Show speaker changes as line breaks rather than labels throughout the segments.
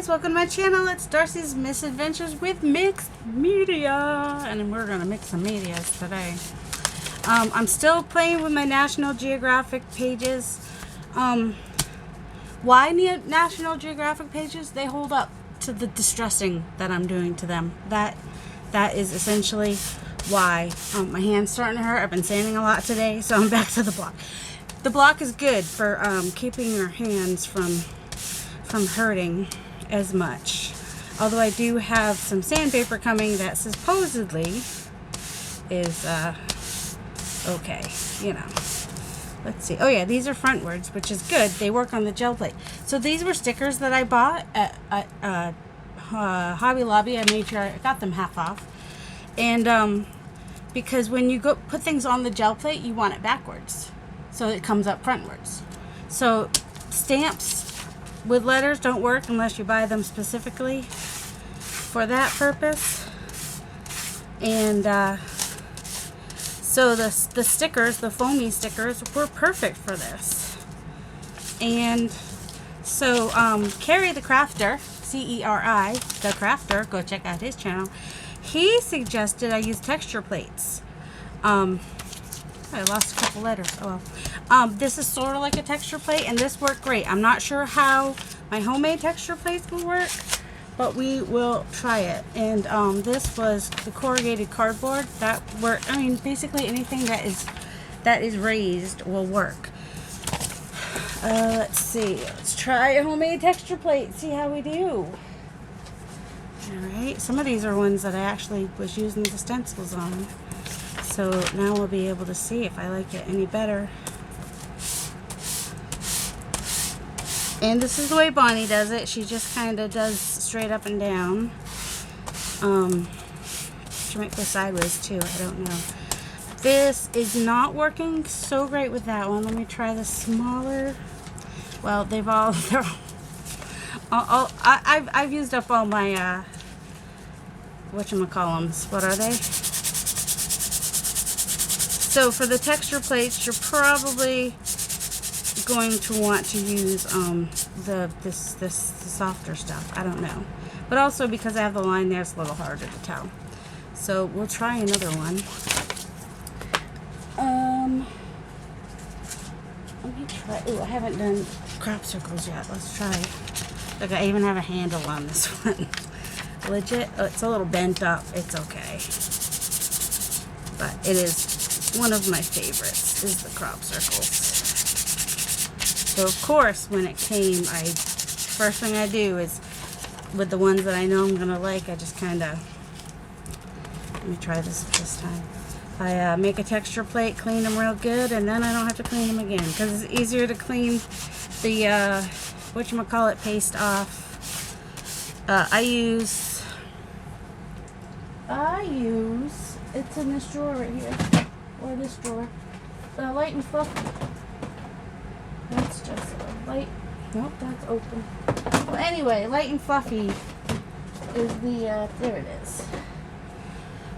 guys, welcome to my channel. It's Darcy's Misadventures with Mixed Media, and we're gonna mix some medias today. I'm still playing with my National Geographic pages. Why National Geographic pages? They hold up to the distressing that I'm doing to them. That is essentially why. My hand's starting to hurt. I've been sanding a lot today, so I'm back to the block. The block is good for keeping your hands from hurting as much. Although I do have some sandpaper coming that supposedly is okay, you know. Let's see. Oh yeah, these are frontwards, which is good. They work on the gel plate. So these were stickers that I bought at Hobby Lobby. I made sure I got them half off. And because when you go put things on the gel plate, you want it backwards, so it comes up frontwards. So stamps with letters don't work unless you buy them specifically for that purpose. And so the stickers, the foamy stickers, were perfect for this. And so Carrie the Crafter, C-E-R-I, the Crafter, go check out his channel. He suggested I use texture plates. I lost a couple letters. Oh well. This is sort of like a texture plate, and this worked great. I'm not sure how my homemade texture plates will work, but we will try it. And this was the corrugated cardboard that worked. I mean, basically anything that is raised will work. Let's see. Let's try a homemade texture plate. See how we do. All right. Some of these are ones that I actually was using the stencils on. So now we'll be able to see if I like it any better. And this is the way Bonnie does it. She just kind of does straight up and down. She might go sideways too. I don't know. This is not working so great with that one. Let me try the smaller. Well, I've used up all my whatchamacallums. What are they? So for the texture plates, you're probably going to want to use the softer stuff. I don't know, but also because I have the line there, it's a little harder to tell. So we'll try another one. Let me try. Oh, I haven't done crop circles yet. Let's try. Look, I even have a handle on this one. Legit. Oh, it's a little bent up. It's okay, but it is one of my favorites is the crop circles. So of course when it came, first thing I do is with the ones that I know I'm gonna like, I just kinda, let me try this time. I make a texture plate, clean them real good, and then I don't have to clean them again because it's easier to clean the whatchamacallit paste off. I use it's in this drawer right here. Or this drawer. Light and fluffy. That's just a light. Nope, that's open. Well, anyway, light and fluffy is the, there it is.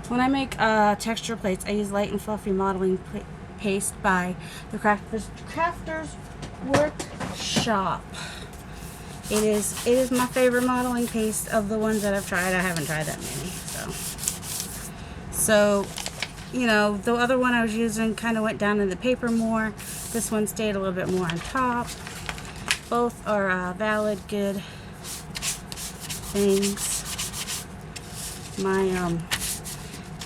When I make texture plates, I use light and fluffy modeling paste by the Crafters Workshop. It is my favorite modeling paste of the ones that I've tried. I haven't tried that many, so you know, the other one I was using kind of went down in the paper more. This one stayed a little bit more on top. Both are valid, good things. My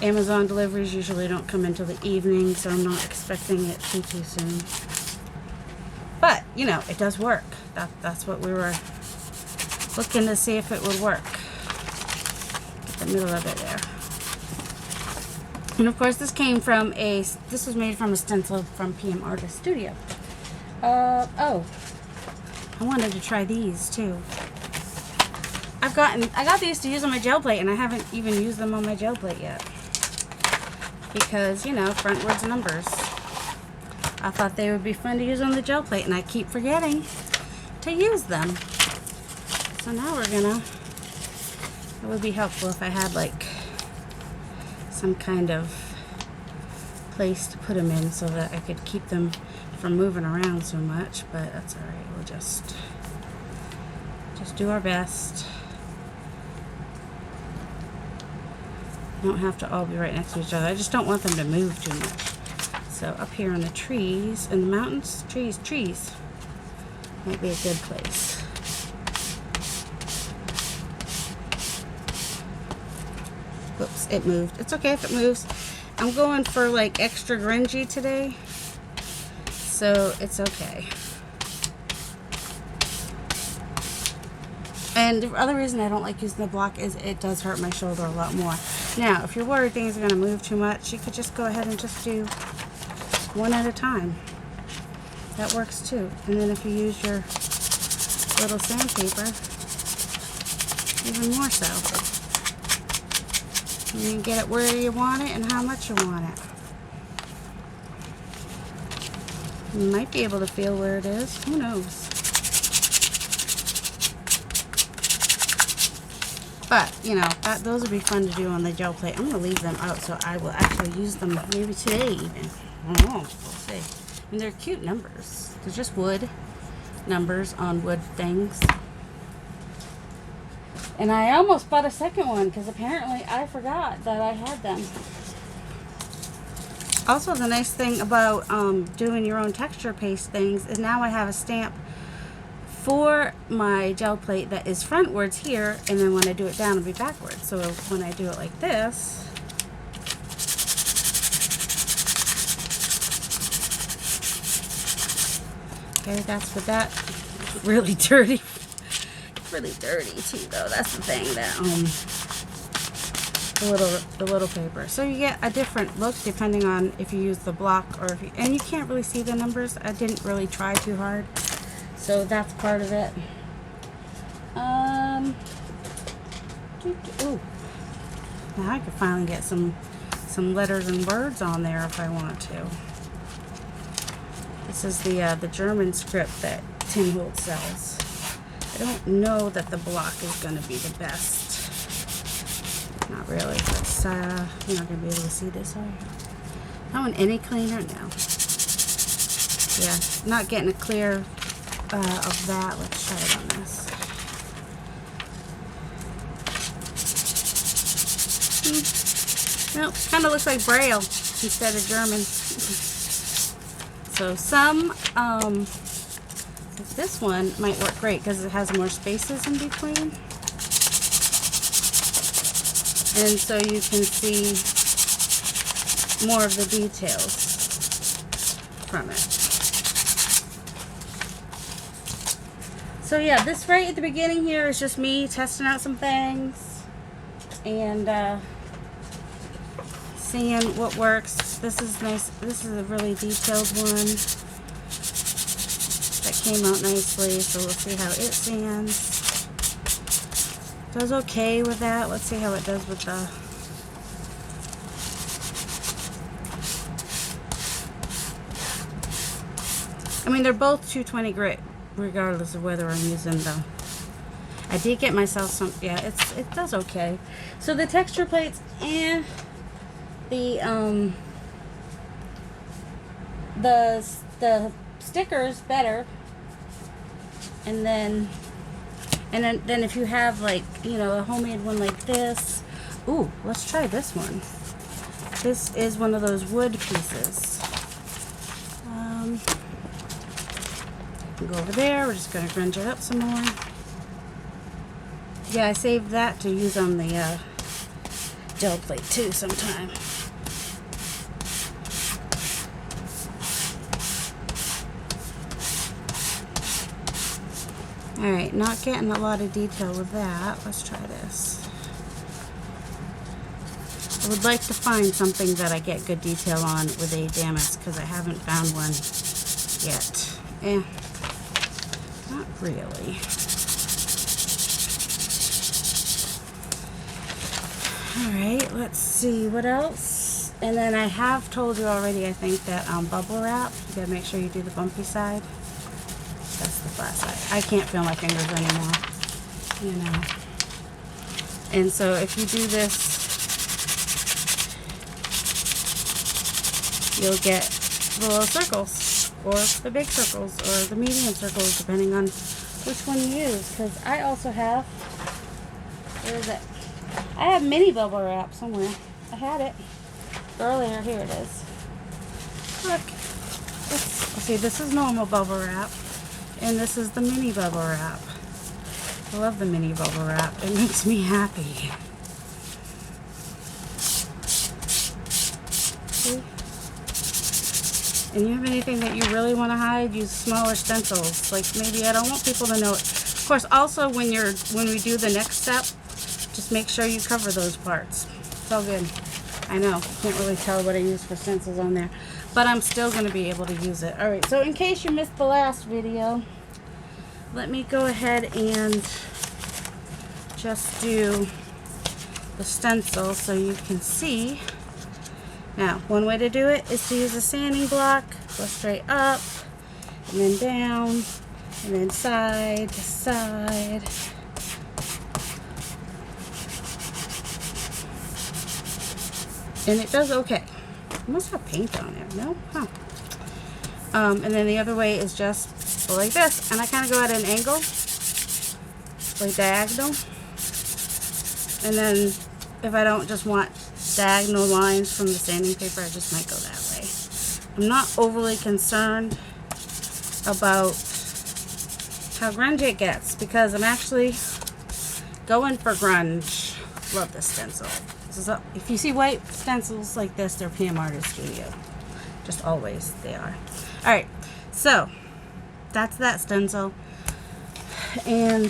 Amazon deliveries usually don't come until the evening, so I'm not expecting it too soon. But, you know, it does work. That's what we were looking to see if it would work. Get the middle of it there. And of course this was made from a stencil from PM Artist Studio. Oh, I wanted to try these too. I got these to use on my gel plate, and I haven't even used them on my gel plate yet. Because, you know, frontwards numbers. I thought they would be fun to use on the gel plate, and I keep forgetting to use them. So now it would be helpful if I had like some kind of place to put them in so that I could keep them from moving around so much, but that's alright. We'll just do our best. Don't have to all be right next to each other. I just don't want them to move too much. So up here in the trees, in the mountains, trees might be a good place. Whoops, it moved. It's okay if it moves. I'm going for like extra grungy today, so it's okay. And the other reason I don't like using the block is it does hurt my shoulder a lot more. Now, if you're worried things are going to move too much, you could just go ahead and just do one at a time. That works too. And then if you use your little sandpaper, even more so. You can get it where you want it and how much you want it. You might be able to feel where it is. Who knows? But, you know, those would be fun to do on the gel plate. I'm going to leave them out, so I will actually use them maybe today even. I don't know. We'll see. And they're cute numbers. They're just wood numbers on wood things. And I almost bought a second one because apparently I forgot that I had them. Also, the nice thing about doing your own texture paste things is now I have a stamp for my gel plate that is frontwards here, and then when I do it down, it'll be backwards. So when I do it like this, okay, that's what that really dirty. Really dirty too, though. That's the thing that the little paper. So you get a different look depending on if you use the block or if you, and you can't really see the numbers. I didn't really try too hard. So that's part of it. Ooh. Now I could finally get some letters and words on there if I want to. This is the German script that Tim Holt sells. I don't know that the block is going to be the best. Not really. But you're not going to be able to see this, are you? That one any cleaner? No. Yeah, not getting a clear of that. Let's try it on this. Nope, kind of looks like Braille instead of German. So some, this one might work great because it has more spaces in between. And so you can see more of the details from it. So yeah, this right at the beginning here is just me testing out some things and seeing what works. This is nice. This is a really detailed one that came out nicely. So we'll see how it sands. Does okay with that. Let's see how it does with the I mean, they're both 220 grit, regardless of whether I'm using the. I did get myself some. Yeah, it does okay. So the texture plates and the stickers better, and then if you have like a homemade one like this. Ooh, let's try this one. This is one of those wood pieces. Go over there. We're just going to grunge it up some more. Yeah, I saved that to use on the gel plate too sometime. Alright, not getting a lot of detail with that. Let's try this. I would like to find something that I get good detail on with a Damas because I haven't found one yet. Not really. Alright, let's see what else. And then I have told you already, I think, that bubble wrap, you gotta make sure you do the bumpy side. That's the flat side. I can't feel my fingers anymore, And so if you do this, you'll get the little circles, or the big circles, or the medium circles, depending on which one you use. Because I also have, where is it? I have mini bubble wrap somewhere. I had it earlier. Here it is. Look. See, this is normal bubble wrap, and this is the mini bubble wrap. I love the mini bubble wrap. It makes me happy. See? And you have anything that you really want to hide, use smaller stencils. Like maybe I don't want people to know it. Of course, also when we do the next step, just make sure you cover those parts. It's all good. I know, can't really tell what I use for stencils on there, but I'm still going to be able to use it. Alright, so in case you missed the last video, let me go ahead and just do the stencil so you can see. Now, one way to do it is to use a sanding block, go straight up, and then down, and then side to side. And it does okay. It must have paint on there, no? Huh. And then the other way is just like this, and I kind of go at an angle, like diagonal. And then if I don't just want diagonal lines from the sanding paper, I just might go that way. I'm not overly concerned about how grungy it gets because I'm actually going for grunge. Love this stencil. If you see white stencils like this, they're PM Artist Studio. Just always, they are. Alright, so that's that stencil. And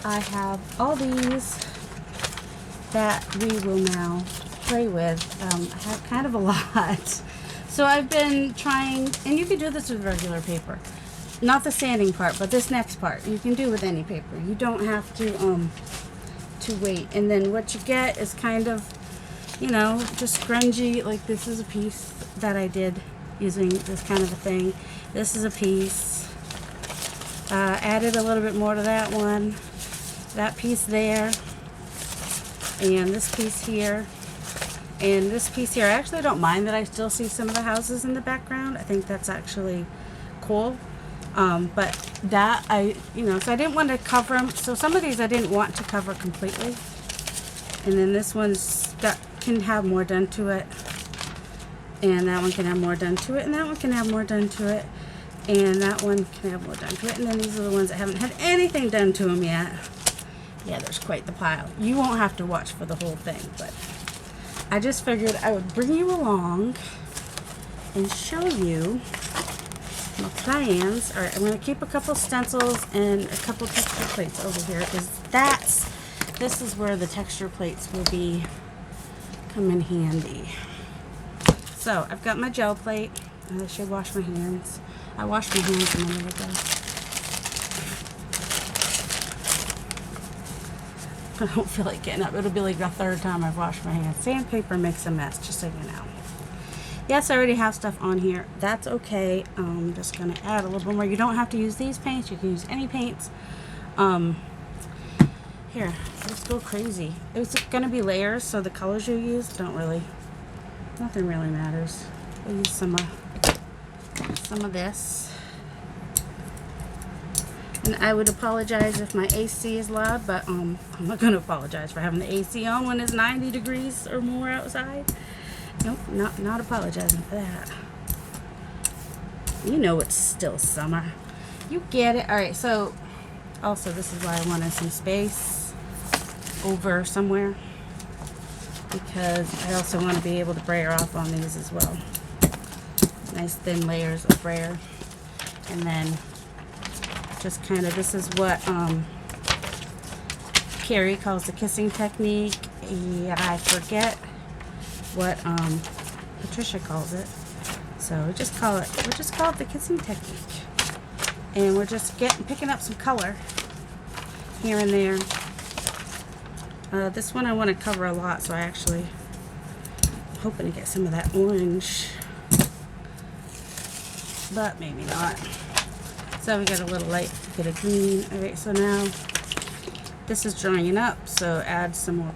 I have all these that we will now play with. I have kind of a lot. So I've been trying, and you can do this with regular paper. Not the sanding part, but this next part. You can do with any paper. You don't have to wait. And then what you get is kind of, you know, just grungy. Like this is a piece that I did using this kind of a thing. This is a piece. Added a little bit more to that one. That piece there. And this piece here. And this piece here. I actually don't mind that I still see some of the houses in the background. I think that's actually cool. But that so I didn't want to cover them. So some of these I didn't want to cover completely. And then this one's can have more done to it. And that one can have more done to it. And that one can have more done to it. And that one can have more done to it. And then these are the ones that haven't had anything done to them yet. Yeah, there's quite the pile. You won't have to watch for the whole thing, but I just figured I would bring you along and show you my plans. All right, I'm going to keep a couple stencils and a couple texture plates over here because this is where the texture plates will come in handy. So I've got my gel plate. I should wash my hands. I washed my hands a minute ago. I don't feel like getting up. It'll be like the third time I've washed my hands. Sandpaper makes a mess, just so you know. Yes, I already have stuff on here. That's okay. I'm just going to add a little bit more. You don't have to use these paints. You can use any paints. Here, let's go crazy. It's going to be layers, so the colors you use nothing really matters. We'll use some of this. And I would apologize if my AC is loud, but I'm not going to apologize for having the AC on when it's 90 degrees or more outside. Nope, not apologizing for that. You know it's still summer. You get it. Alright, so also this is why I wanted some space over somewhere, because I also want to be able to brayer off on these as well. Nice thin layers of brayer. And then just kind of, this is what Carrie calls the kissing technique. Yeah, I forget what Patricia calls it. So we'll just call it the kissing technique. And we're just picking up some color here and there. This one I want to cover a lot, so I'm hoping to get some of that orange, but maybe not. So we got a little light bit of green. Alright, so now this is drying up, so add some more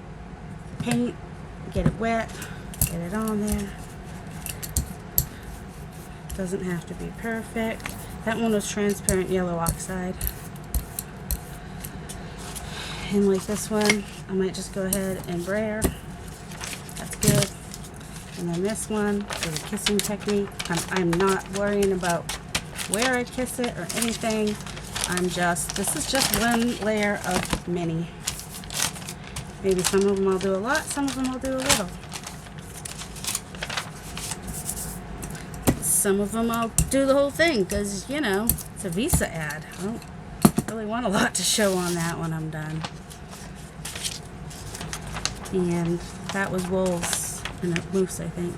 paint, get it wet, get it on there. Doesn't have to be perfect. That one was transparent yellow oxide. And like this one, I might just go ahead and brayer. And then this one is a kissing technique. I'm not worrying about where I kiss it or anything. This is just one layer of mini. Maybe some of them I'll do a lot, some of them I'll do a little. Some of them I'll do the whole thing because, you know, it's a Visa ad. I don't really want a lot to show on that when I'm done. And that was wolves and a moose, I think.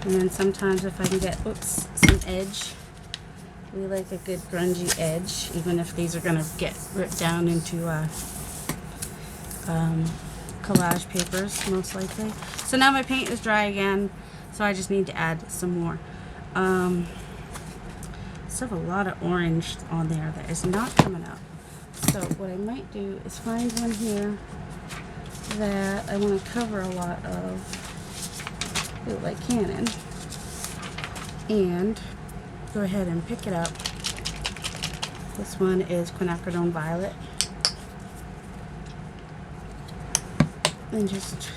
And then sometimes if I can get, some edge. We like a good grungy edge, even if these are going to get ripped down into collage papers, most likely. So now my paint is dry again, so I just need to add some more. Still have a lot of orange on there that is not coming up. So what I might do is find one here that I want to cover a lot of, like Canon, and go ahead and pick it up. This one is quinacridone violet. And just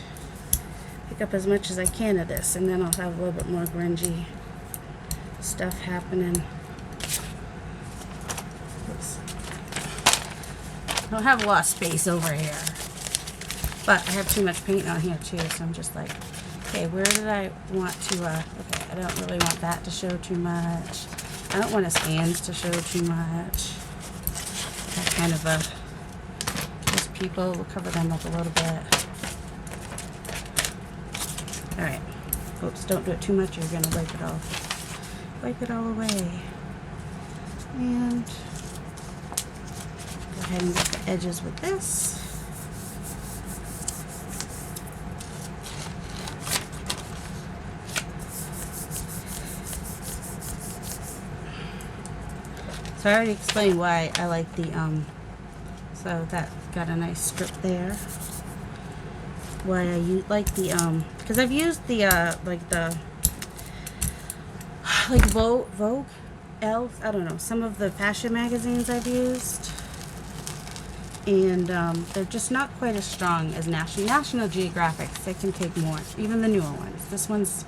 pick up as much as I can of this, and then I'll have a little bit more grungy stuff happening. Oops. I don't have a lot of space over here, but I have too much paint on here too, so I'm just like, okay, where did I want to, okay, I don't really want that to show too much. I don't want his hands to show too much. That kind of just people, we'll cover them up a little bit. Alright, oops, don't do it too much, you're gonna wipe it off. Wipe it all away. And go ahead and get the edges with this. So I already explained why I like the, so that got a nice strip there. Why I like the, because I've used the, like Vogue, Elle, I don't know, some of the fashion magazines I've used. And they're just not quite as strong as National Geographic. They can take more, even the newer ones. This one's,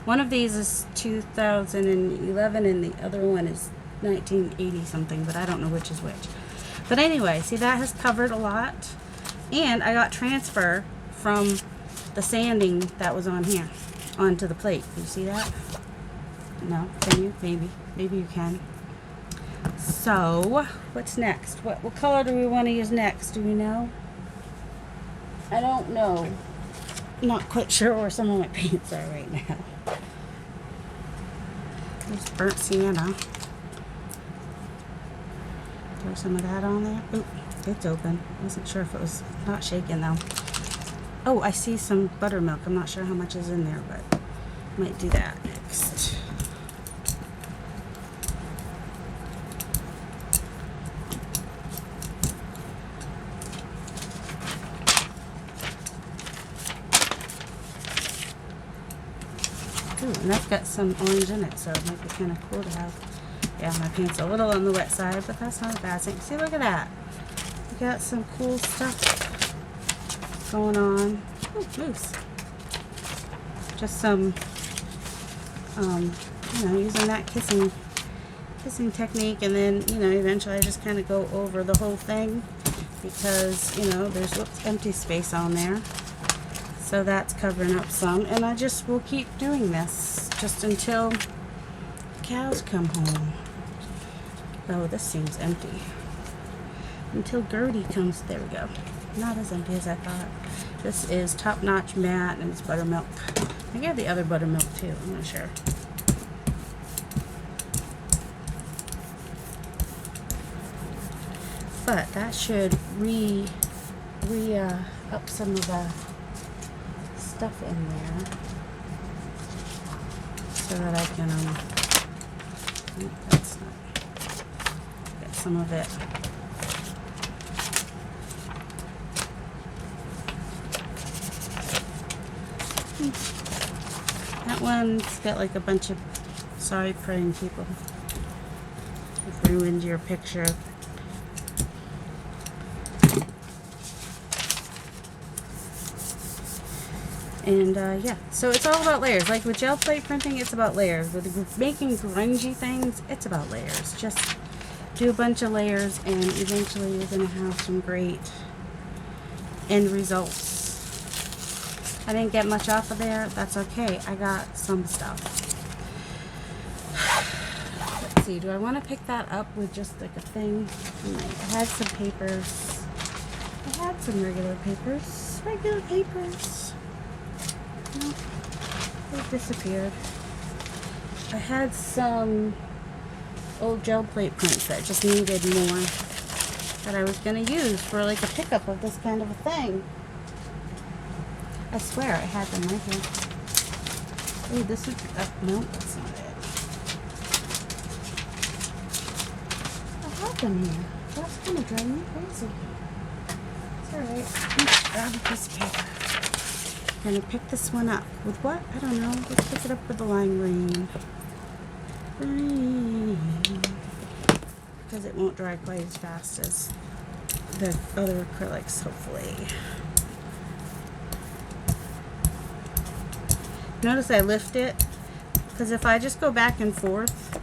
one of these is 2011 and the other one is 1980 something, but I don't know which is which. But anyway, see, that has covered a lot, and I got transfer from the sanding that was on here onto the plate. Do you see that? No? Can you? Maybe you can. So what's next? What color do we want to use next? Do we know? I don't know. Not quite sure where some of my paints are right now. There's burnt sienna. Throw some of that on there. Oop, it's open. Wasn't sure if it was not shaking though. Oh, I see some buttermilk. I'm not sure how much is in there, but might do that next. Ooh, and that's got some orange in it, so it might be kind of cool to have. Yeah, my paint's a little on the wet side, but that's not a bad thing. See, look at that. We got some cool stuff going on. Oh, moose. Just some, you know, using that kissing technique, and then, you know, eventually I just kind of go over the whole thing because, you know, there's empty space on there. So that's covering up some, and I just will keep doing this just until cows come home. Oh, this seems empty. Until Gertie comes. There we go. Not as empty as I thought. This is Top Notch Matte, and it's buttermilk. I think I have the other buttermilk too. I'm not sure. But that should up some of the stuff in there, so that I can that's not, get some of it. That one's got like a bunch of sorry praying people. You've ruined your picture. And yeah, so it's all about layers. Like with gel plate printing, it's about layers. With making grungy things, it's about layers. Just do a bunch of layers and eventually you're going to have some great end results. I didn't get much off of there. That's okay. I got some stuff. Let's see. Do I want to pick that up with just like a thing? I had some papers. I had some regular papers. Regular papers. Nope. They disappeared. I had some old gel plate prints that just needed more that I was going to use for like a pickup of this kind of a thing. I swear I had them right here. Oh, this is, no, that's not it. I had them here. That's going to drive me crazy. It's alright. Let's grab a piece of paper. I'm going to pick this one up. With what? I don't know. Let's pick it up with the lime green. Because it won't dry quite as fast as the other acrylics, hopefully. Notice I lift it, because if I just go back and forth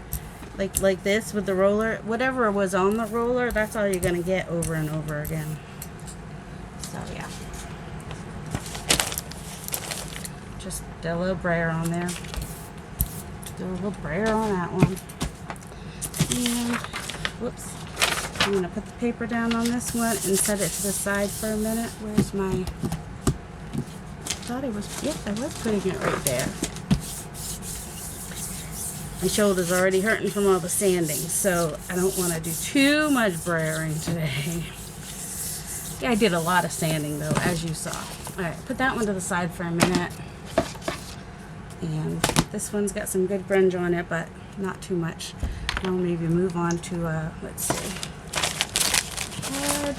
like this with the roller, whatever was on the roller, that's all you're gonna get over and over again. So yeah, just did a little brayer on there. Do a little brayer on that one. And, whoops. I'm going to put the paper down on this one and set it to the side for a minute. Where's my... I thought it was... Yep, I was putting it right there. My shoulder's already hurting from all the sanding, so I don't want to do too much brayering today. Yeah, I did a lot of sanding, though, as you saw. Alright, put that one to the side for a minute. And this one's got some good grunge on it, but not too much. I'll maybe move on to, let's see. I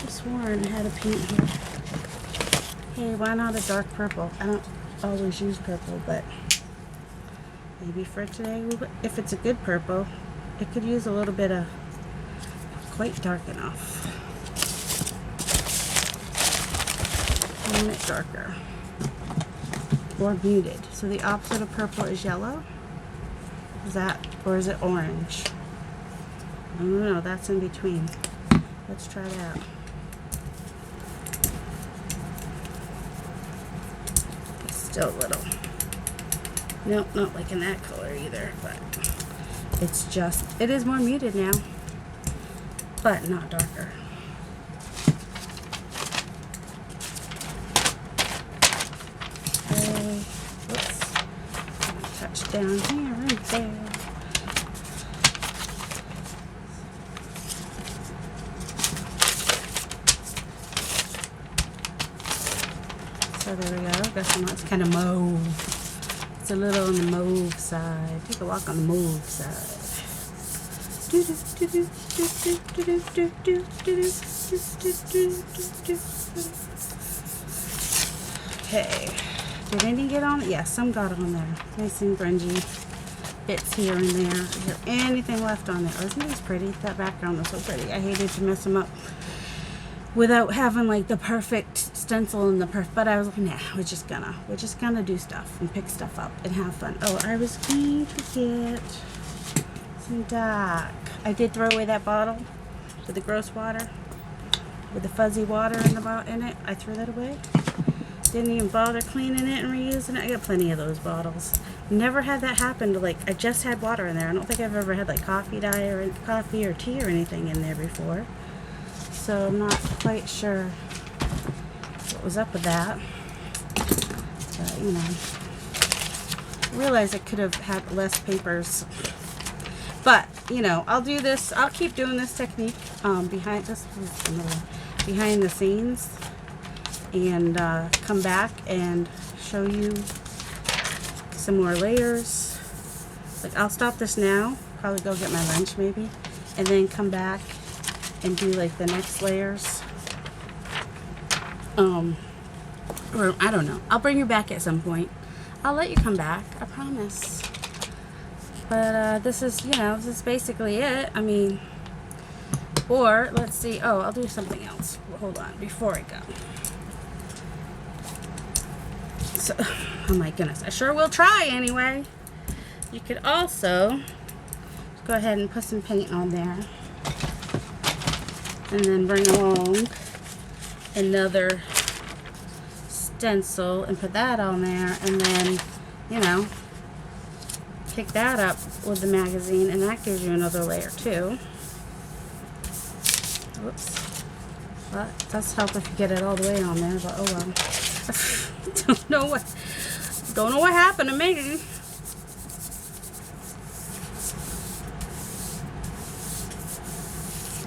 sworn I had a paint here. Hey, why not a dark purple? I don't always use purple, but maybe for today, if it's a good purple, it could use a little bit of quite dark enough. A little bit darker. Or muted. So the opposite of purple is yellow. Is that, or is it orange? I don't know. That's in between. Let's try that. It's still a little. Nope, not liking that color either. But it's just, it is more muted now, but not darker. Down here, right there. So there we go. Got some, it's kind of mauve. It's a little on the mauve side. Take a walk on the mauve side. Okay. Did any get on it? Yeah, some got on there. Nice and grungy bits here and there. Is there anything left on there? Oh, isn't this pretty? That background was so pretty. I hated to mess them up without having like the perfect stencil and the perfect. But I was like, nah, we're just gonna do stuff and pick stuff up and have fun. Oh, I was going to get some dark. I did throw away that bottle with the gross water, with the fuzzy water in it. I threw that away. Didn't even bother cleaning it and reusing it. I got plenty of those bottles. Never had that happen to, like, I just had water in there. I don't think I've ever had like coffee or tea or anything in there before. So I'm not quite sure what was up with that. But, you know, I realized I could have had less papers. But, you know, I'll do this. I'll keep doing this technique behind the scenes. And come back and show you some more layers. Like, I'll stop this now, probably go get my lunch maybe, and then come back and do like the next layers. Or I don't know, I'll bring you back at some point. I'll let you come back, I promise. But this is, you know, this is basically it. I mean, or let's see. Oh, I'll do something else. Hold on before I go. So, oh my goodness, I sure will try anyway. You could also go ahead and put some paint on there. And then bring along another stencil and put that on there. And then, you know, pick that up with the magazine. And that gives you another layer too. Whoops. Well, it does help if you get it all the way on there, but oh well. Don't know what happened to me. There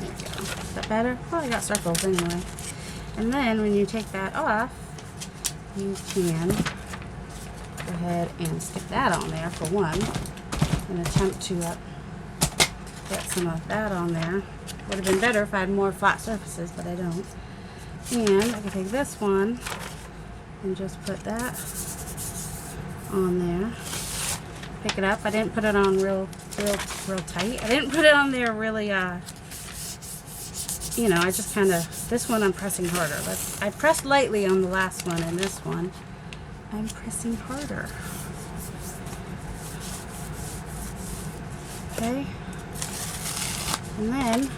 you go. Is that better? Well, I got circles anyway. And then when you take that off, you can go ahead and stick that on there for one. And attempt to get some of that on there. Would have been better if I had more flat surfaces, but I don't. And I can take this one and just put that on there. Pick it up. I didn't put it on real tight. I didn't put it on there really, you know, I just kind of, this one I'm pressing harder. I pressed lightly on the last one, and this one I'm pressing harder. Okay. And then,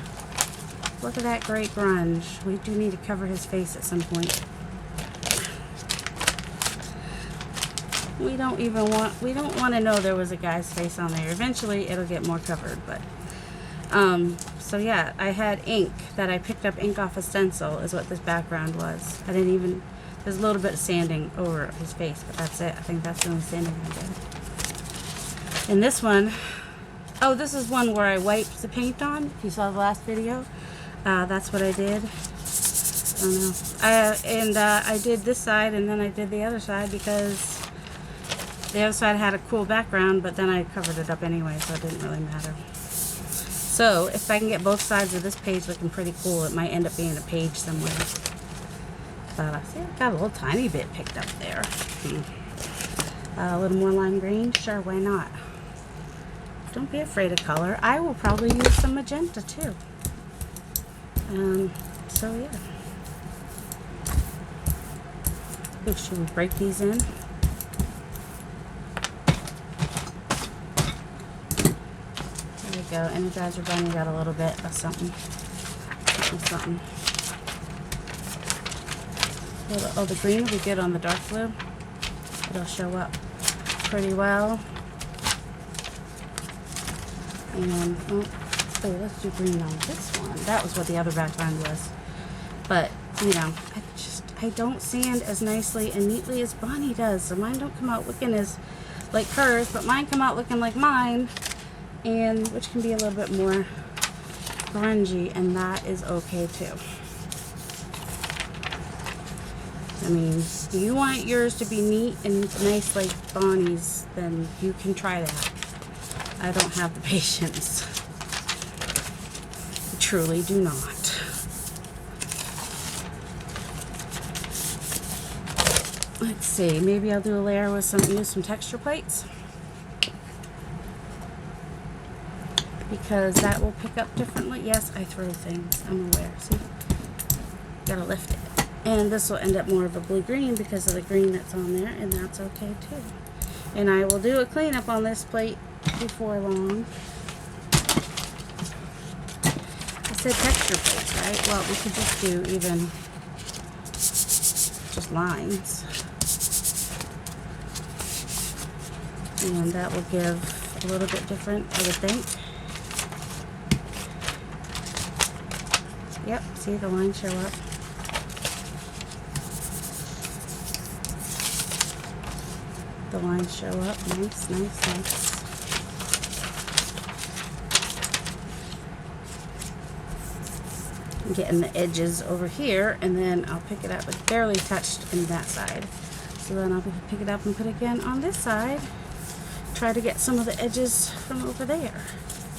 look at that great grunge. We do need to cover his face at some point. We don't want to know there was a guy's face on there. Eventually it'll get more covered, but so yeah, I had ink that I picked up, ink off a stencil is what this background was. I didn't even, there's a little bit of sanding over his face, but that's it. I think that's the only sanding I did. And this one, oh, this is one where I wiped the paint on. If you saw the last video, that's what I did. I don't know. I did this side and then I did the other side because the other side had a cool background, but then I covered it up anyway, so it didn't really matter. So, if I can get both sides of this page looking pretty cool, it might end up being a page somewhere. But I see I got a little tiny bit picked up there. A little more lime green? Sure, why not? Don't be afraid of color. I will probably use some magenta too. So yeah. Oh, should we break these in? Go. Energizer Bunny got a little bit of something. Oh, the green will be good on the dark blue. It'll show up pretty well. And oh, let's do green on this one. That was what the other background was. But you know, I don't sand as nicely and neatly as Bonnie does. So mine don't come out looking as like hers, but mine come out looking like mine. And which can be a little bit more grungy, and that is okay too. I mean, if you want yours to be neat and nice like Bonnie's, then you can try that. I don't have the patience. I truly do not. Let's see, maybe I'll do a layer with use some texture plates. Because that will pick up differently. Yes, I throw things. I'm aware. See? Gotta lift it. And this will end up more of a blue-green because of the green that's on there, and that's okay too. And I will do a cleanup on this plate before long. I said texture plates, right? Well, we could just do even just lines. And that will give a little bit different, I would think. Yep, see the lines show up. The lines show up. Nice, nice, nice. I'm getting the edges over here, and then I'll pick it up. It's barely touched in that side. So then I'll pick it up and put it again on this side. Try to get some of the edges from over there.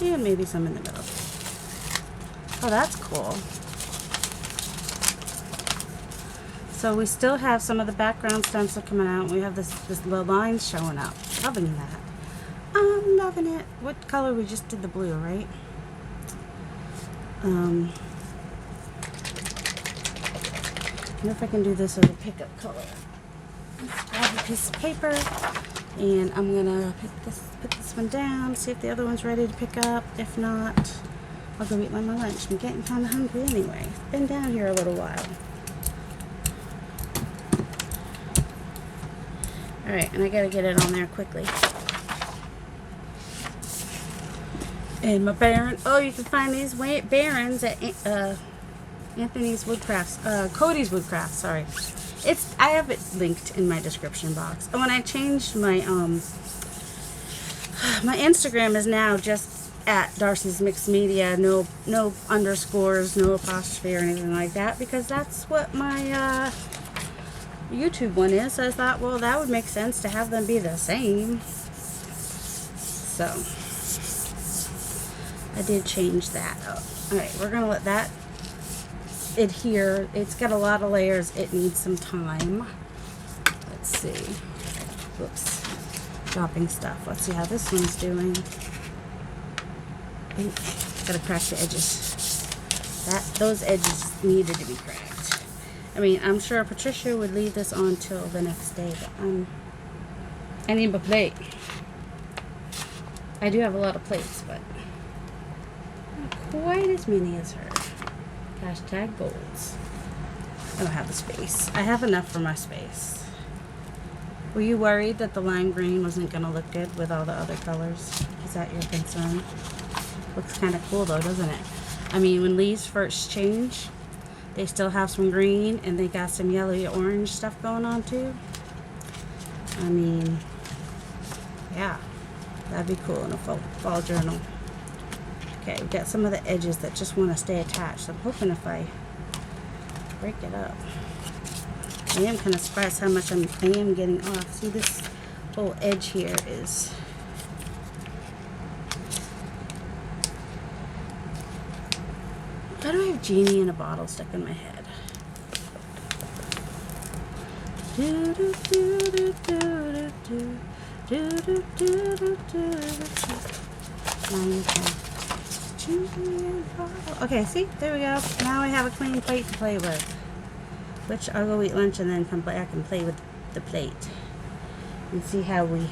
And maybe some in the middle. Oh, that's cool. So we still have some of the background stencil coming out. We have this little line showing up. Loving that. I'm loving it. What color? We just did the blue, right? I wonder if I can do this as a pickup color. Let's grab a piece of paper, and I'm gonna put this one down, see if the other one's ready to pick up. If not, I'll go eat my lunch. I'm getting kind of hungry anyway. Been down here a little while. Alright, and I gotta get it on there quickly. And my barren, oh, you can find these barens at Anthony's Woodcrafts, Cody's Woodcraft, sorry. I have it linked in my description box. And when I changed my, my Instagram is now just at Darcy's Mixed Media, no underscores, no apostrophe or anything like that, because that's what my, YouTube one is. So I thought, well, that would make sense to have them be the same. So I did change that up. Alright, we're gonna let that adhere. It's got a lot of layers. It needs some time. Let's see. Whoops. Dropping stuff. Let's see how this one's doing. Ooh, gotta crack the edges. Those edges needed to be cracked. I mean, I'm sure Patricia would leave this on till the next day, but I need my plate. I do have a lot of plates, but not quite as many as her. Hashtag goals. I don't have the space. I have enough for my space. Were you worried that the lime green wasn't going to look good with all the other colors? Is that your concern? Looks kind of cool though, doesn't it? I mean, when leaves first change, they still have some green and they got some yellowy orange stuff going on too. I mean, yeah, that'd be cool in a fall journal. Okay, we've got some of the edges that just want to stay attached. I'm hoping if I break it up. I am kind of surprised how much I am getting off. See, this whole edge here is... Why do I have genie in a bottle stuck in my head? Okay, see? There we go. Now I have a clean plate to play with. Which I'll go eat lunch and then come back and play with the plate. And see how we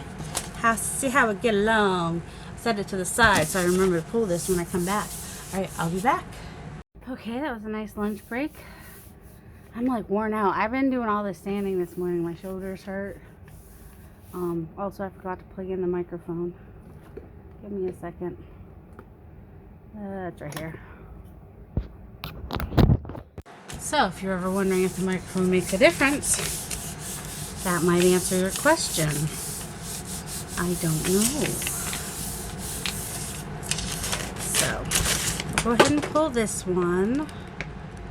get along. Set it to the side so I remember to pull this when I come back. Alright, I'll be back. Okay, that was a nice lunch break. I'm like worn out. I've been doing all this standing this morning. My shoulders hurt. Also, I forgot to plug in the microphone. Give me a second. It's right here. So, if you're ever wondering if the microphone makes a difference, that might answer your question. I don't know. So, I'll go ahead and pull this one.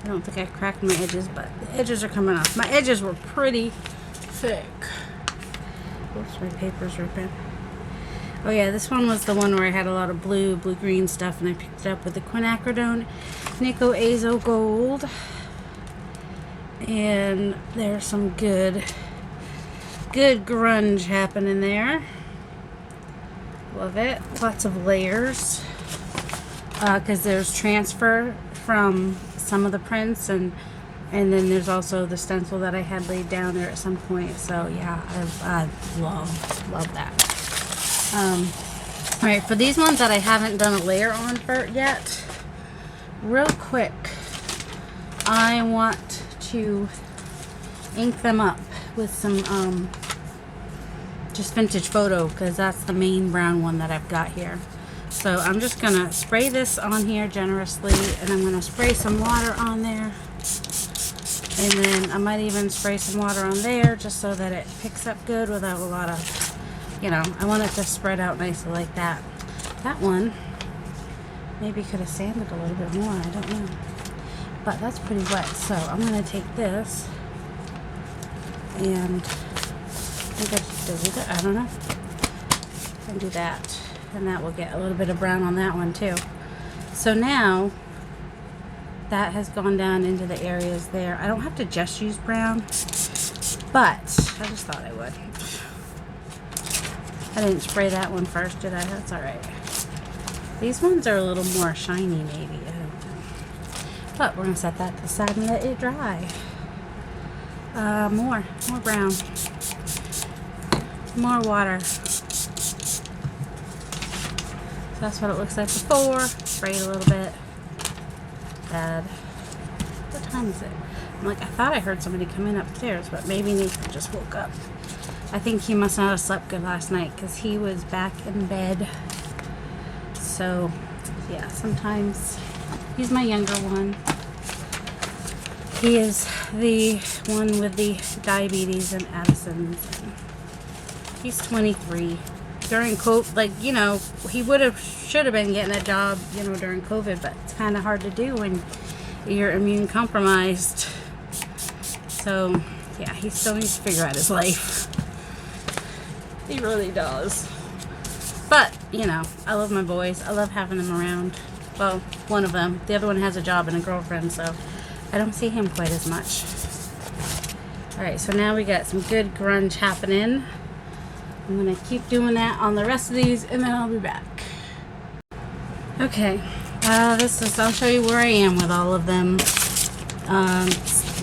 I don't think I cracked my edges, but the edges are coming off. My edges were pretty thick. Oops, my paper's ripping. Oh yeah, this one was the one where I had a lot of blue-green stuff, and I picked it up with the quinacridone Nico Azo Gold. And there's some good grunge happening there. Love it. Lots of layers. Because there's transfer from some of the prints, and then there's also the stencil that I had laid down there at some point. So yeah, I love that. Alright, for these ones that I haven't done a layer on for yet, real quick, I want to ink them up with some just vintage photo, because that's the main brown one that I've got here. So I'm just gonna spray this on here generously, and I'm gonna spray some water on there, and then I might even spray some water on there just so that it picks up good without a lot of, you know, I want it to spread out nicely like that. That one maybe could have sanded a little bit more, I don't know. But that's pretty wet, so I'm going to take this and I don't know. And do that. And that will get a little bit of brown on that one too. So now that has gone down into the areas there. I don't have to just use brown, but I just thought I would. I didn't spray that one first, did I? That's alright. These ones are a little more shiny maybe. I don't know. But we're going to set that to the side and let it dry. More brown. More water. That's what it looks like before. Spray it a little bit. Add. What time is it? I'm like, I thought I heard somebody come in upstairs, but maybe Nathan just woke up. I think he must not have slept good last night because he was back in bed. So, yeah, sometimes he's my younger one. He is the one with the diabetes and Addison's. He's 23. During COVID, like, you know, he should have been getting a job, you know, during COVID, but it's kind of hard to do when you're immune compromised. So, yeah, he still needs to figure out his life. He really does. But, you know, I love my boys. I love having them around. Well, one of them. The other one has a job and a girlfriend, so I don't see him quite as much. Alright, so now we got some good grunge happening. I'm going to keep doing that on the rest of these, and then I'll be back. Okay, I'll show you where I am with all of them.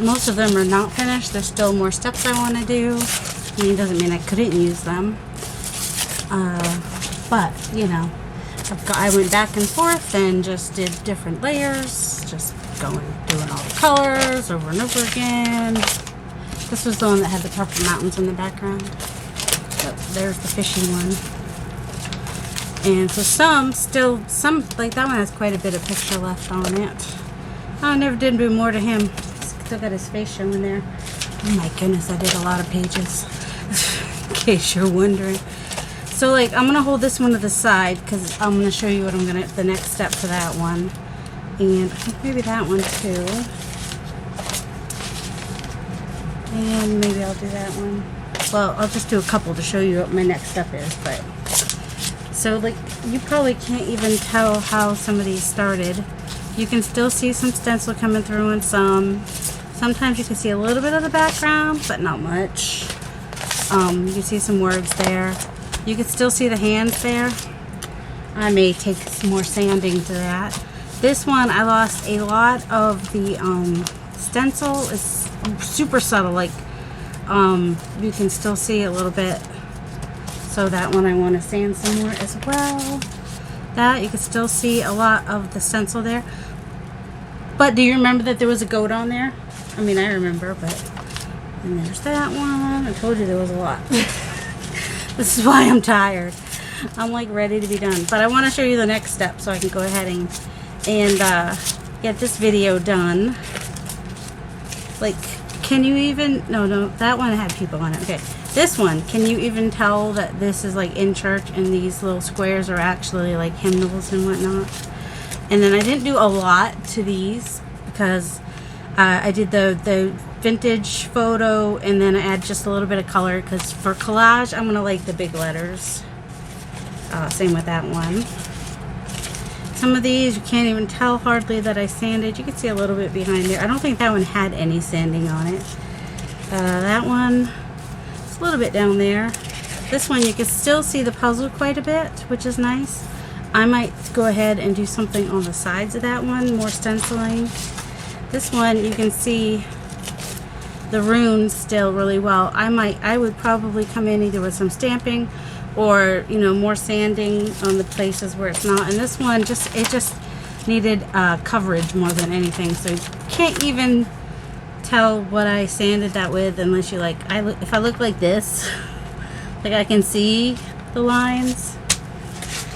Most of them are not finished. There's still more steps I want to do. I mean, it doesn't mean I couldn't use them. But, you know, I went back and forth and just did different layers. Just doing all the colors over and over again. This was the one that had the purple mountains in the background. So there's the fishy one. And so some, like that one has quite a bit of picture left on it. I never did do more to him. Still got his face showing there. Oh my goodness, I did a lot of pages. In case you're wondering. So like, I'm going to hold this one to the side because I'm going to show you what the next step for that one. And I think maybe that one too. And maybe I'll do that one. Well, I'll just do a couple to show you what my next step is. But so like, you probably can't even tell how some of these started. You can still see some stencil coming through in some. Sometimes you can see a little bit of the background, but not much. You can see some words there. You can still see the hands there. I may take some more sanding to that. This one, I lost a lot of the stencil. It's super subtle, like you can still see a little bit. So that one I want to sand some more as well. That, you can still see a lot of the stencil there. But do you remember that there was a goat on there? I mean, I remember, but... And there's that one. I told you there was a lot. This is why I'm tired. I'm like ready to be done. But I want to show you the next step so I can go ahead and get this video done. Like, can you even... No, that one had people on it. Okay. This one, can you even tell that this is like in church and these little squares are actually like hymnals and whatnot? And then I didn't do a lot to these because I did the vintage photo and then I add just a little bit of color because for collage I'm going to like the big letters. Same with that one. Some of these you can't even tell hardly that I sanded. You can see a little bit behind there. I don't think that one had any sanding on it. That one, it's a little bit down there. This one you can still see the puzzle quite a bit, which is nice. I might go ahead and do something on the sides of that one, more stenciling. This one you can see the runes still really well. I would probably come in either with some stamping or, you know, more sanding on the places where it's not. And this one it just needed coverage more than anything. So you can't even tell what I sanded that with unless you like, if I look like this, like I can see the lines,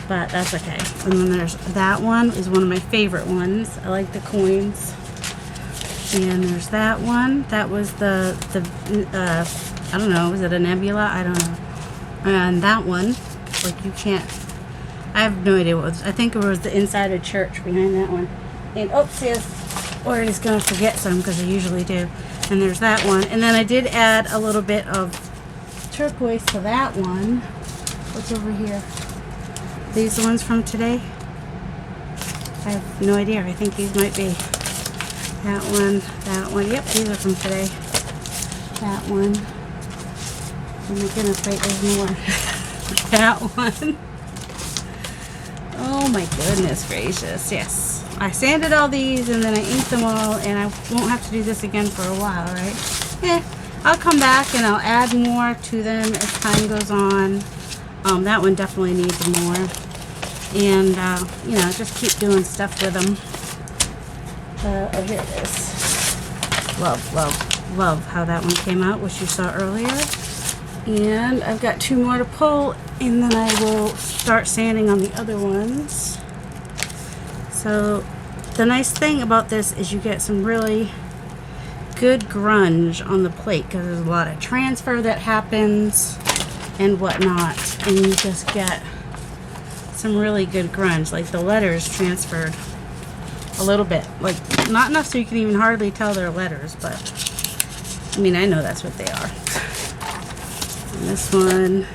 but that's okay. And then there's that one is one of my favorite ones. I like the coins. And there's that one. That was the I don't know, was it a nebula? I don't know. And that one, like you can't, I have no idea what it was. I think it was the inside of church behind that one. And oops, yes, or he's gonna forget some because I usually do. And there's that one. And then I did add a little bit of turquoise to that one. What's over here? These the ones from today? I have no idea. I think these might be. That one. Yep, these are from today. That one. Oh my goodness, wait, there's more. That one. Oh my goodness gracious, yes. I sanded all these and then I inked them all and I won't have to do this again for a while, right? I'll come back and I'll add more to them as time goes on. That one definitely needs more. And, you know, just keep doing stuff with them. Oh, here it is. Love, love, love how that one came out, which you saw earlier. And I've got 2 more to pull, and then I will start sanding on the other ones. So the nice thing about this is you get some really good grunge on the plate, because there's a lot of transfer that happens and whatnot, and you just get some really good grunge. Like the letters transferred a little bit, like not enough so you can even hardly tell they're letters, but I mean, I know that's what they are. And this one,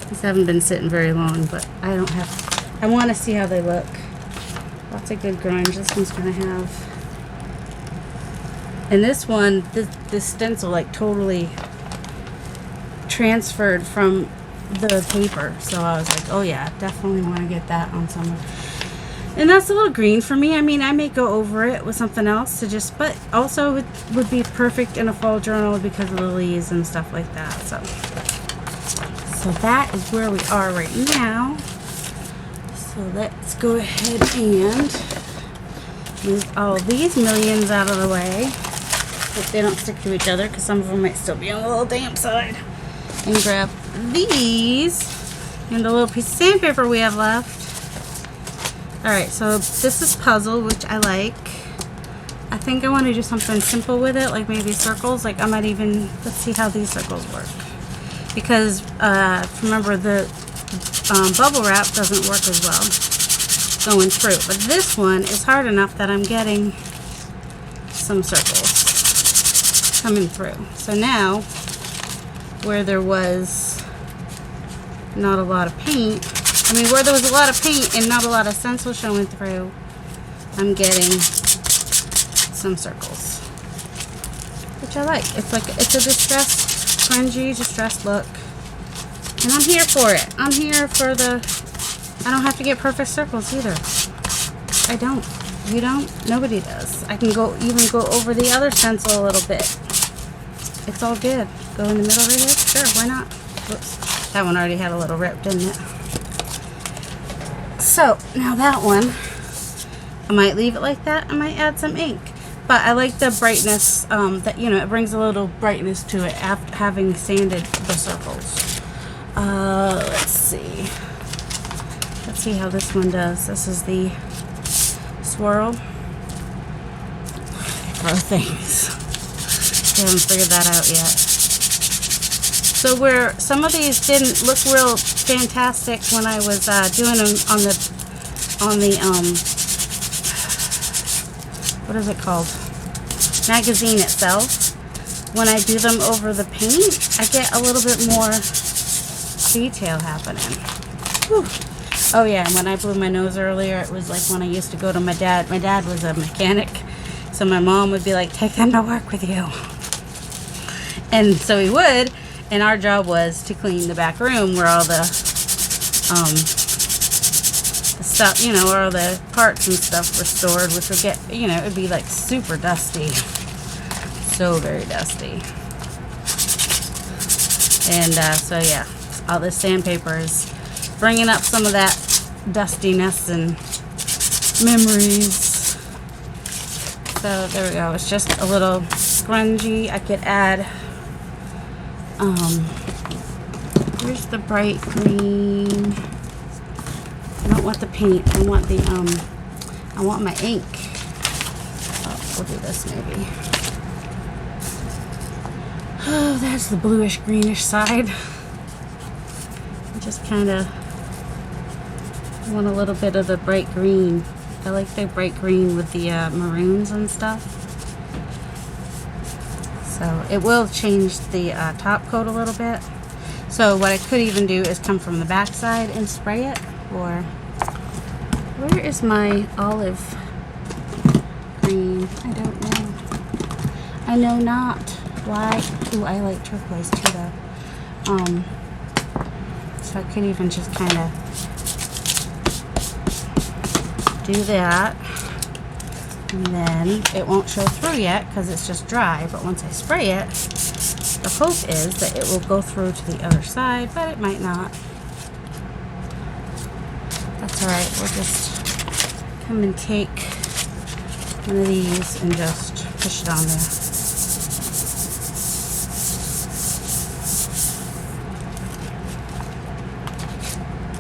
these haven't been sitting very long, but I want to see how they look. Lots of good grunge. This one's gonna have, and this one, this stencil like totally transferred from the paper, so I was like, oh yeah, definitely want to get that on some. And that's a little green for me. I mean, I may go over it with something else to just, but also it would be perfect in a fall journal because of the leaves and stuff like that. So that is where we are right now. So let's go ahead and move all these millions out of the way. Hope they don't stick to each other, because some of them might still be on the little damp side. And grab these and the little piece of sandpaper we have left. Alright, so this is puzzle, which I like. I think I want to do something simple with it, like maybe circles. Like I might even, let's see how these circles work. Because remember, the bubble wrap doesn't work as well going through. But this one is hard enough that I'm getting some circles coming through. So now, where there was not a lot of paint, I mean, where there was a lot of paint and not a lot of stencil showing through, I'm getting some circles, which I like. It's like, it's a distressed, grungy, distressed look, and I'm here for it. I'm here for the, I don't have to get perfect circles either. I don't. You don't? Nobody does. I can even go over the other stencil a little bit. It's all good. Go in the middle right here? Sure, why not? Whoops. That one already had a little rip, didn't it? So, now that one, I might leave it like that. I might add some ink. But I like the brightness, that, you know, it brings a little brightness to it after having sanded the circles. Let's see. Let's see how this one does. This is the swirl. Throw things. I haven't figured that out yet. So where some of these didn't look real fantastic when I was doing them on the what is it called? Magazine itself. When I do them over the paint, I get a little bit more detail happening. Whew. Oh yeah, and when I blew my nose earlier, it was like when I used to go to my dad. My dad was a mechanic, so my mom would be like, take them to work with you. And so he would, and our job was to clean the back room where all the stuff, you know, where all the parts and stuff were stored, which would get, you know, it would be like super dusty. So very dusty. And so yeah, all this sandpaper is bringing up some of that dustiness and memories. So there we go. It's just a little grungy. I could add, where's the bright green? I don't want the paint. I want the, I want my ink. Oh, we'll do this maybe. Oh, there's the bluish greenish side. I just kind of want a little bit of the bright green. I like the bright green with the maroons and stuff. So it will change the top coat a little bit. So what I could even do is come from the back side and spray it. Or where is my olive green? I don't know. I know not. Why? Ooh, I like turquoise too though. So I could even just kind of do that. And then it won't show through yet because it's just dry, but once I spray it, the hope is that it will go through to the other side, but it might not. That's alright, we'll just come and take one of these and just push it on there.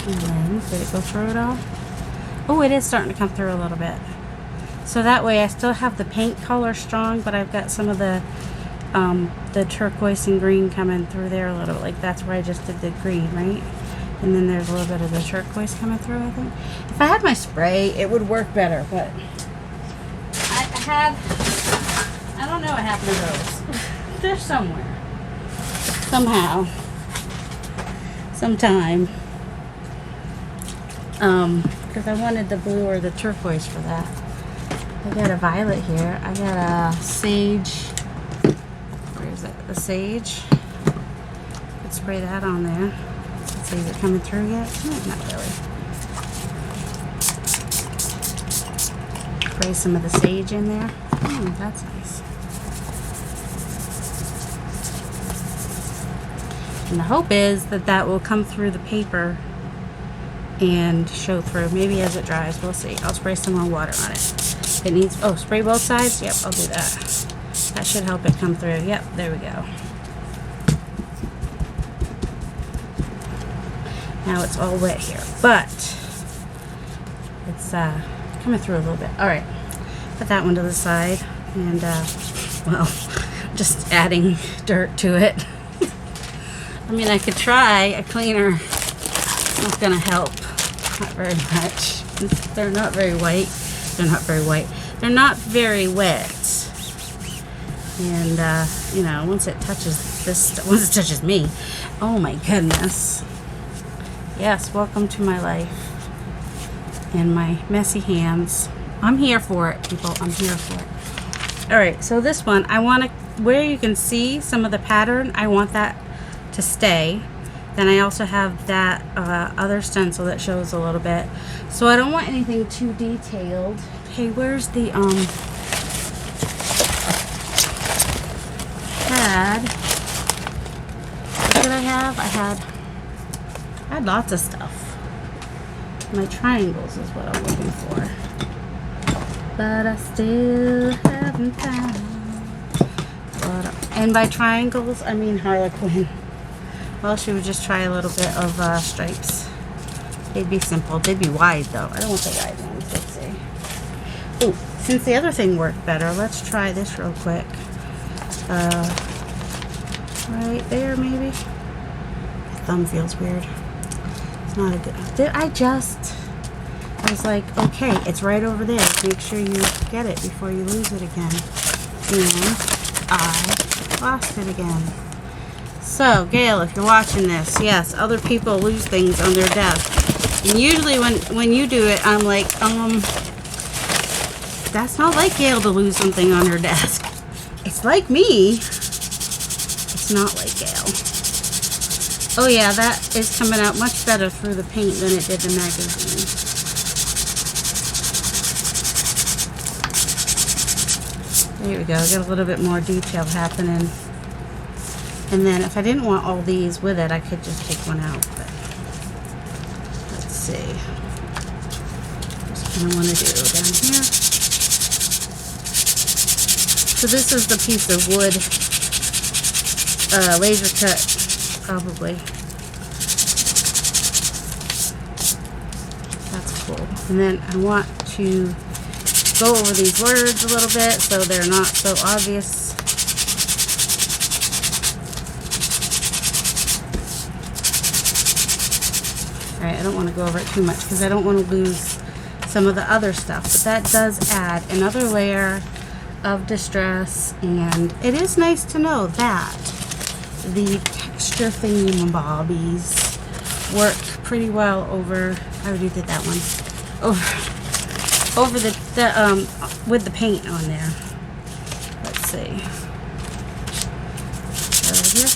And then, did it go through it all? Oh, it is starting to come through a little bit. So that way I still have the paint color strong, but I've got some of the turquoise and green coming through there a little bit. Like that's where I just did the green, right? And then there's a little bit of the turquoise coming through, I think. If I had my spray, it would work better, but I don't know what happened to those. They're somewhere. Somehow. Sometime. Because I wanted the blue or the turquoise for that. I got a violet here. I got a sage. Where is it? The sage. Let's spray that on there. Let's see, is it coming through yet? Not really. Spray some of the sage in there. That's nice. And the hope is that that will come through the paper and show through. Maybe as it dries, we'll see. I'll spray some more water on it. It needs, oh, spray both sides? Yep, I'll do that. That should help it come through. Yep, there we go. Now it's all wet here, but it's coming through a little bit. All right, put that one to the side, and well, just adding dirt to it. I mean, I could try a cleaner. It's gonna help. Not very much. They're not very white. They're not very white. They're not very wet. And you know, once it touches this, once it touches me, oh my goodness. Yes, welcome to my life and my messy hands. I'm here for it, people. I'm here for it. All right, so this one, I want to, where you can see some of the pattern, I want that to stay. Then I also have that other stencil that shows a little bit. So I don't want anything too detailed. Okay, where's the pad? What did I have? I had lots of stuff. My triangles is what I'm looking for. But I still haven't found. And by triangles, I mean Harlequin. Well, she would just try a little bit of stripes. They'd be simple. They'd be wide, though. I don't want the wide ones. Let's see. Oh, since the other thing worked better, let's try this real quick. Right there, maybe. My thumb feels weird. It's not a good... I was like, okay, it's right over there. Make sure you get it before you lose it again. And I lost it again. So, Gail, if you're watching this, yes, other people lose things on their desk. And usually when you do it, I'm like, that's not like Gail to lose something on her desk. It's like me. It's not like Gail. Oh yeah, that is coming out much better through the paint than it did the magazine. There we go, got a little bit more detail happening. And then if I didn't want all these with it, I could just take one out. But let's see. Just what I want to do down here. So this is the piece of wood, laser cut, probably. That's cool. And then I want to go over these words a little bit so they're not so obvious. Alright, I don't want to go over it too much because I don't want to lose some of the other stuff. But that does add another layer of distress, and it is nice to know that the texture thingy-mabobbies work pretty well over, I already did that one, over the with the paint on there. Let's see. Right here.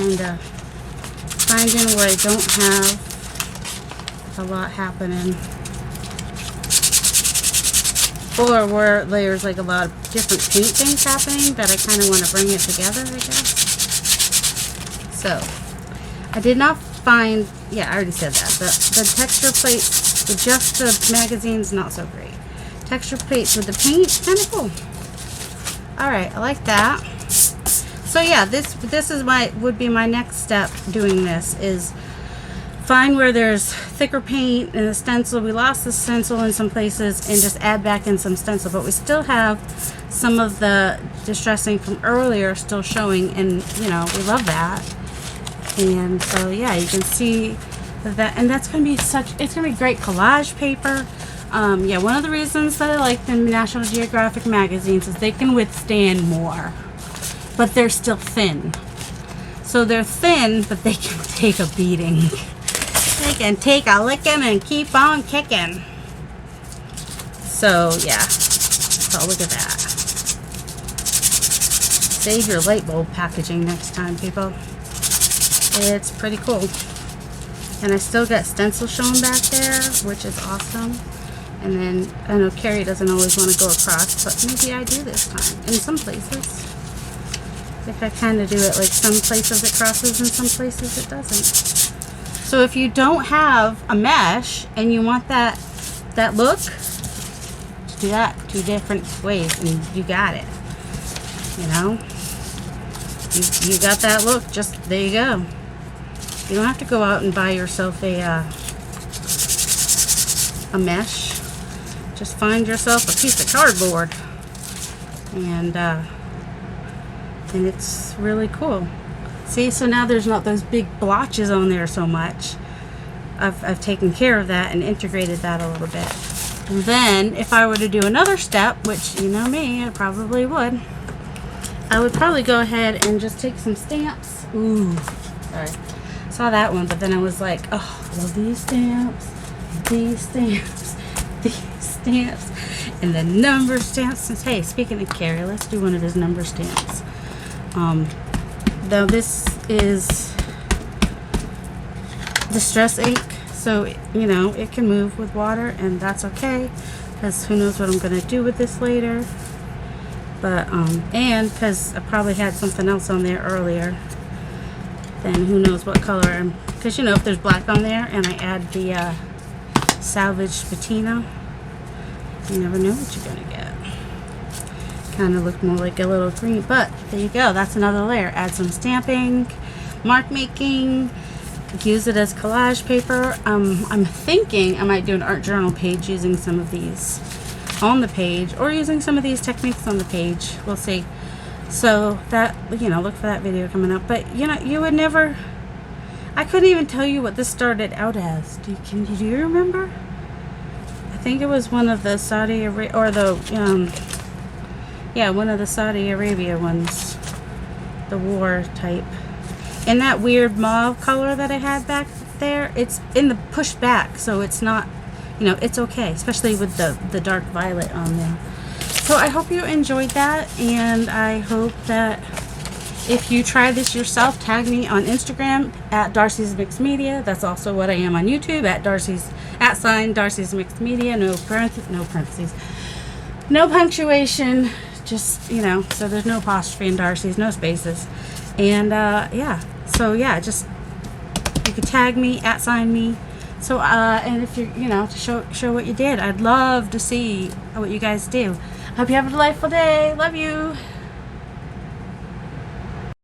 kind of finding where I don't have a lot happening, or where there's like a lot of different paint things happening that I kind of want to bring it together, I guess. So I did not find, yeah, I already said that, the texture plates with just the magazines, not so great. Texture plates with the paint, kind of cool. Alright, I like that. So yeah, this is would be my next step doing this, is find where there's thicker paint and a stencil. We lost the stencil in some places and just add back in some stencil, but we still have some of the distressing from earlier still showing, and you know, we love that. And so yeah, you can see that, and that's gonna be it's gonna be great collage paper. Yeah, one of the reasons that I like the National Geographic magazines is they can withstand more, but they're still thin. So they're thin, but they can take a beating. They can take a licking and keep on kicking. So yeah, so look at that. Save your light bulb packaging next time, people. It's pretty cool. And I still got stencil showing back there, which is awesome. And then, I know Carrie doesn't always want to go across, but maybe I do this time. In some places. If I kind of do it like some places it crosses and some places it doesn't. So if you don't have a mesh and you want that look, do that 2 different ways and you got it. You know? You got that look, just, there you go. You don't have to go out and buy yourself a mesh. Just find yourself a piece of cardboard, and it's really cool. See, so now there's not those big blotches on there so much. I've taken care of that and integrated that a little bit. And then if I were to do another step, which you know me, I probably would, I would probably go ahead and just take some stamps. Ooh, sorry. Saw that one, but then I was like, oh, I love these stamps, these stamps, these stamps, and the number stamps. Hey, speaking of Carrie, let's do one of his number stamps. Though this is distress ink, so you know it can move with water, and that's okay, because who knows what I'm gonna do with this later. But and because I probably had something else on there earlier, then who knows what color. Because you know, if there's black on there and I add the salvaged patina, you never know what you're gonna get. Kind of look more like a little green, but there you go, that's another layer. Add some stamping, mark making, use it as collage paper. I'm thinking I might do an art journal page using some of these on the page, or using some of these techniques on the page. We'll see. So that, you know, look for that video coming up. But you know, you would never, I couldn't even tell you what this started out as. Do you remember? I think it was one of the Saudi Arabia, or the yeah, one of the Saudi Arabia ones, the war type. And that weird mauve color that I had back there, it's in the push back, so it's not, you know, it's okay, especially with the dark violet on there. So I hope you enjoyed that, and I hope that if you try this yourself, tag me on Instagram at Darcy's Mixed Media. That's also what I am on YouTube, at Darcy's Mixed Media. No parentheses, no punctuation, just, you know, so there's no apostrophe in Darcy's, no spaces. And yeah, so yeah, just you could tag me, @ me. So and if you're, you know, to show what you did, I'd love to see what you guys do. Hope you have a delightful day. Love you.